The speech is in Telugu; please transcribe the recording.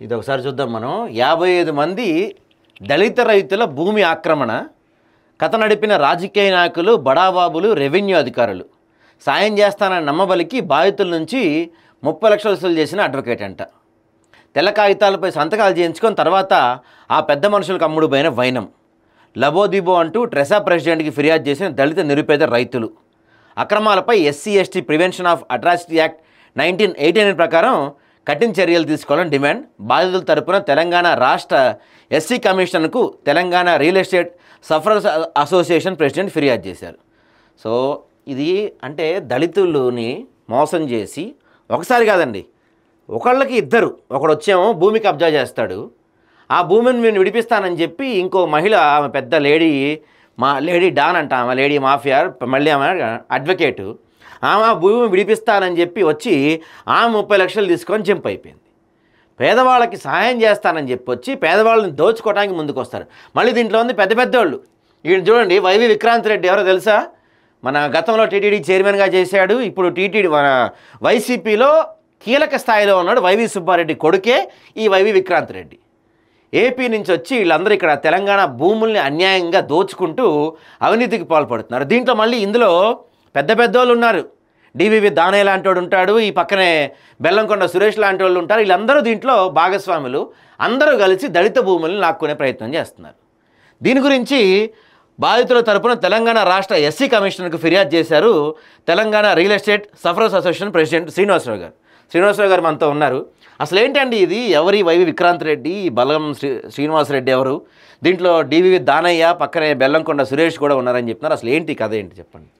ఇది ఒకసారి చూద్దాం మనం. 55 మంది దళిత రైతుల భూమి ఆక్రమణ, కథ నడిపిన రాజకీయ నాయకులు, బడాబాబులు, రెవెన్యూ అధికారులు. సాయం చేస్తానని నమ్మబలికి బాధితుల నుంచి 30 లక్షలు వసూలు చేసిన అడ్వకేట్ అంట. తెల్ల కాగితాలపై సంతకాలు చేయించుకొని తర్వాత ఆ పెద్ద మనుషులకు అమ్ముడు పోయిన వైనం. లబోదిబో అంటూ ట్రెసా ప్రెసిడెంట్కి ఫిర్యాదు చేసిన దళిత నిరుపేద రైతులు. అక్రమాలపై SC ST prevention of atrocity act 1989 ప్రకారం కఠిన చర్యలు తీసుకోవాలని డిమాండ్. బాధితుల తరపున తెలంగాణ రాష్ట్ర ఎస్సీ కమిషన్కు Telangana real estate sufferers association president ఫిర్యాదు చేశారు. సో ఇది అంటే దళితులని మోసం చేసి ఒకసారి కాదండి, ఒకళ్ళకి ఇద్దరు, ఒకడు వచ్చేమో భూమి కబ్జా చేస్తాడు, ఆ భూమిని నేను విడిపిస్తానని చెప్పి ఇంకో మహిళ, ఆమె పెద్ద లేడీ, మా లేడీ డాన్ అంట, ఆమె లేడీ మాఫియా, మళ్ళీ ఆమె అడ్వకేటు, ఆమె భూమి విడిపిస్తానని చెప్పి వచ్చి ఆమె 30 లక్షలు తీసుకొని జంప్ అయిపోయింది. పేదవాళ్ళకి సహాయం చేస్తానని చెప్పి వచ్చి పేదవాళ్ళని దోచుకోవడానికి ముందుకు వస్తారు. మళ్ళీ దీంట్లో ఉంది పెద్ద పెద్దవాళ్ళు. వీళ్ళు చూడండి, వైవి విక్రాంత్ రెడ్డి ఎవరో తెలుసా? మన గతంలో టీటీడీ చైర్మన్గా చేశాడు, ఇప్పుడు టీటీడీ మన వైసీపీలో కీలక స్థాయిలో ఉన్నాడు. వైవి సుబ్బారెడ్డి కొడుకే ఈ వైవి విక్రాంత్ రెడ్డి. ఏపీ నుంచి వచ్చి వీళ్ళందరూ ఇక్కడ తెలంగాణ భూముల్ని అన్యాయంగా దోచుకుంటూ అవినీతికి పాల్పడుతున్నారు. దీంట్లో మళ్ళీ ఇందులో పెద్ద పెద్దోళ్ళు ఉన్నారు. డివివి దానయ్య లాంటి వాడు ఉంటాడు, ఈ పక్కనే బెల్లంకొండ సురేష్ లాంటి వాళ్ళు ఉంటారు. వీళ్ళందరూ దీంట్లో భాగస్వాములు. అందరూ కలిసి దళిత భూములను లాక్కునే ప్రయత్నం చేస్తున్నారు. దీని గురించి బాధితుల తరపున తెలంగాణ రాష్ట్ర ఎస్సీ కమిషనర్కు ఫిర్యాదు చేశారు Telangana real estate sufferers association president Srinivasarao garu. Srinivasarao garu మనతో ఉన్నారు. అసలు ఏంటండి ఇది? ఎవరి వైవి విక్రాంత్ రెడ్డి, బలగం శ్రీనివాసరెడ్డి ఎవరు? దీంట్లో డివివి దానయ్య, పక్కనే బెల్లంకొండ సురేష్ కూడా ఉన్నారని చెప్తున్నారు. అసలు ఏంటి కథ ఏంటి చెప్పండి.